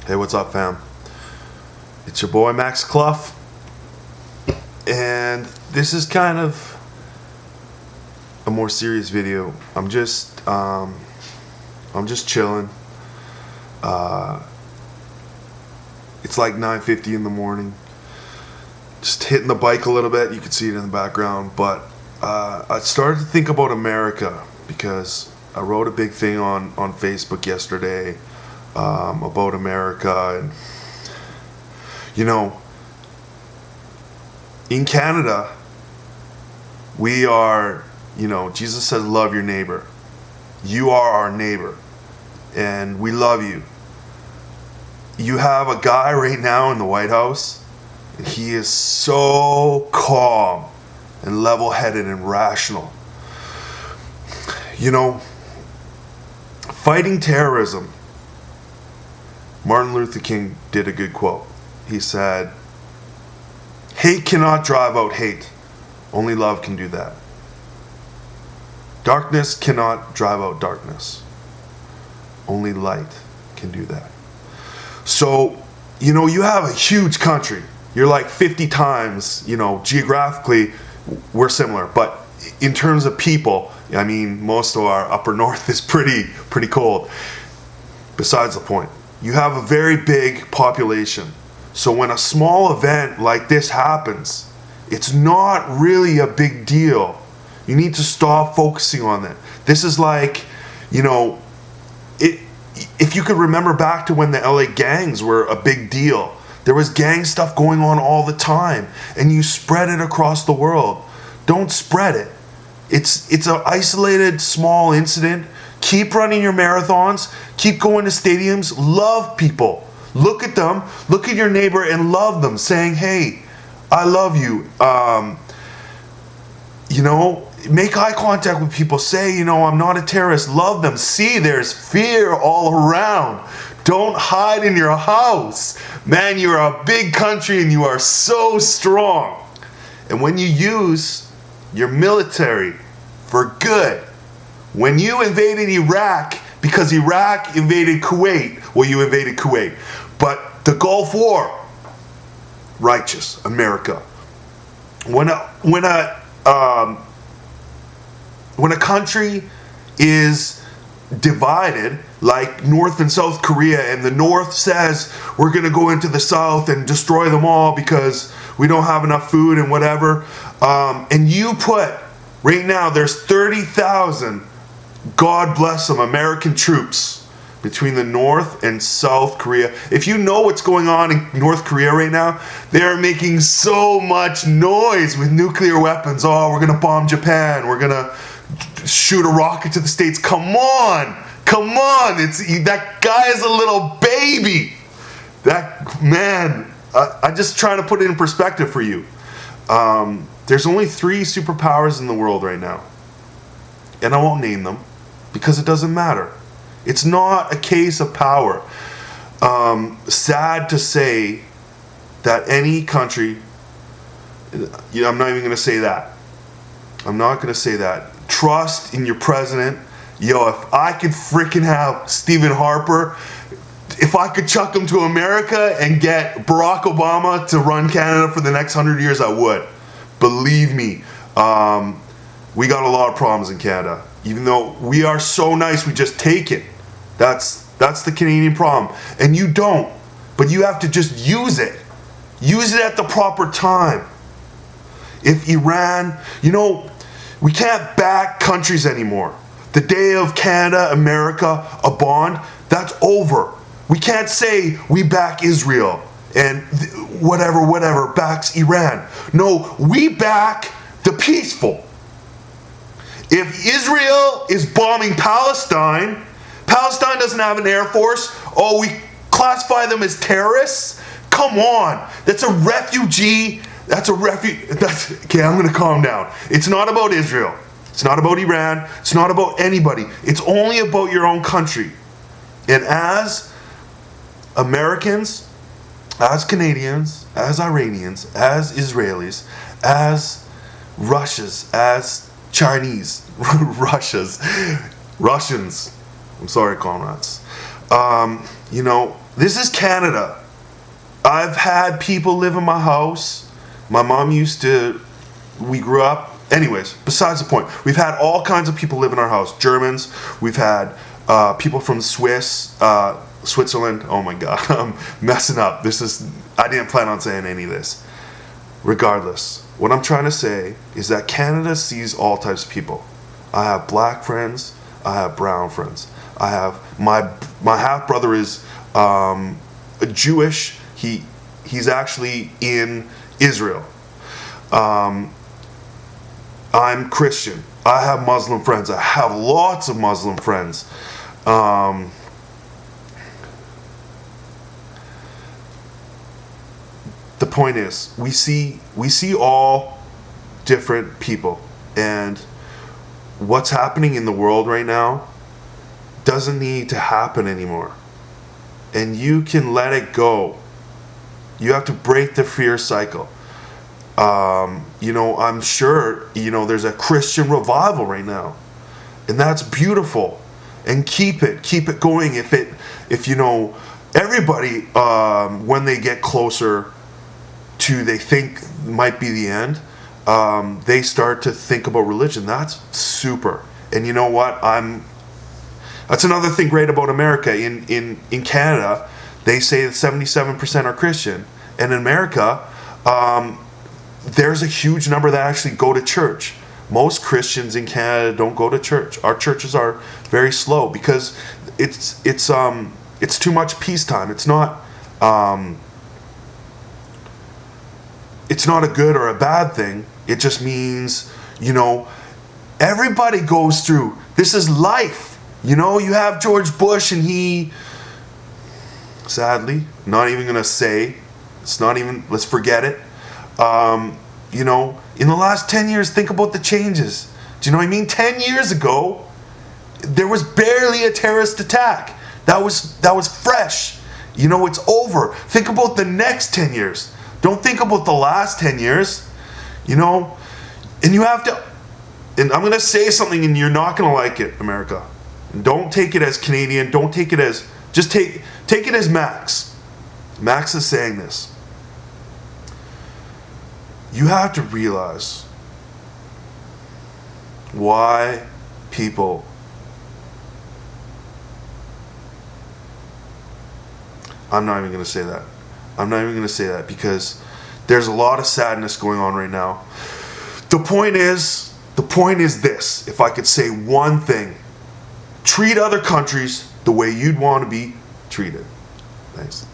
Hey, what's up, fam? It's your boy Max Clough, and this is kind of a more serious video. I'm just chilling. It's like 9:50 in the morning. Just hitting the bike a little bit. You can see it in the background, but I started to think about America because I wrote a big thing on Facebook yesterday about America, and in Canada we are, Jesus says love your neighbor. You are our neighbor and we love you. You have a guy right now in the White House, and he is so calm and level-headed and rational. Fighting terrorism, Martin Luther King did a good quote. He said, "Hate cannot drive out hate. Only love can do that. Darkness cannot drive out darkness. Only light can do that." So, you have a huge country. You're like 50 times, geographically, we're similar. But in terms of people, most of our upper north is pretty cold. Besides the point, you have a very big population. So when a small event like this happens, it's not really a big deal. You need to stop focusing on that. This is like, if you could remember back to when the LA gangs were a big deal. There was gang stuff going on all the time, and you spread it across the world. Don't spread it. It's an isolated, small incident. Keep running your marathons. Keep going to stadiums. Love people. Look at them. Look at your neighbor and love them, saying, "Hey, I love you." Make eye contact with people. Say, "I'm not a terrorist." Love them. See, there's fear all around. Don't hide in your house. Man, you're a big country and you are so strong. And when you use your military for good, when you invaded Iraq, because Iraq invaded Kuwait, well, you invaded Kuwait, but the Gulf War, righteous America. When a country is divided, like North and South Korea, and the North says we're going to go into the South and destroy them all because we don't have enough food and whatever, and you put, right now there's 30,000, God bless them, American troops between the North and South Korea. If you know what's going on in North Korea right now, they're making so much noise with nuclear weapons. Oh, we're going to bomb Japan. We're going to shoot a rocket to the States. Come on. That guy is a little baby. That man, I'm just trying to put it in perspective for you. There's only 3 superpowers in the world right now. And I won't name them because it doesn't matter. It's not a case of power. Sad to say that any country, I'm not even going to say that. I'm not going to say that. Trust in your president. If I could freaking have Stephen Harper, if I could chuck him to America and get Barack Obama to run Canada for the next 100 years, I would. Believe me, we got a lot of problems in Canada. Even though we are so nice, we just take it. That's the Canadian problem. And you don't, but you have to just use it. Use it at the proper time. If Iran, we can't back countries anymore. The day of Canada, America, a bond, that's over. We can't say we back Israel and whatever backs Iran. No, we back the peaceful. If Israel is bombing Palestine doesn't have an air force. Oh, we classify them as terrorists? Come on. That's a refugee. Okay, I'm going to calm down. It's not about Israel. It's not about Iran. It's not about anybody. It's only about your own country. And as Americans, as Canadians, as Iranians, as Israelis, as Russians, as Chinese, Russians, I'm sorry, comrades. This is Canada. I've had people live in my house. My mom we grew up. Anyways, besides the point, we've had all kinds of people live in our house. Germans, we've had people from Switzerland. Oh my God, I'm messing up. I didn't plan on saying any of this. Regardless, what I'm trying to say is that Canada sees all types of people. I have black friends. I have brown friends. I have my half brother is Jewish. He's actually in Israel. I'm Christian. I have Muslim friends. I have lots of Muslim friends. The point is, we see all different people, and what's happening in the world right now doesn't need to happen anymore. And you can let it go. You have to break the fear cycle. I'm sure, there's a Christian revival right now. And that's beautiful. And keep it going. If everybody, when they get closer to they think might be the end, they start to think about religion. That's super. And you know what? That's another thing great about America. In Canada, they say that 77% are Christian. And in America, there's a huge number that actually go to church. Most Christians in Canada don't go to church. Our churches are very slow because it's too much peacetime. It's not a good or a bad thing. It just means, everybody goes through. This is life. You have George Bush, and he, sadly, not even going to say, let's forget it. In the last 10 years, think about the changes. Do you know what I mean? 10 years ago, there was barely a terrorist attack. That was fresh. It's over. Think about the next 10 years. Don't think about the last 10 years. And you have to, and I'm going to say something and you're not going to like it, America. Don't take it as Canadian. Don't take it as, just take it as Max. Max is saying this. You have to realize why people I'm not even going to say that. I'm not even going to say that because there's a lot of sadness going on right now. The point is this. If I could say one thing, treat other countries the way you'd want to be treated. Thanks.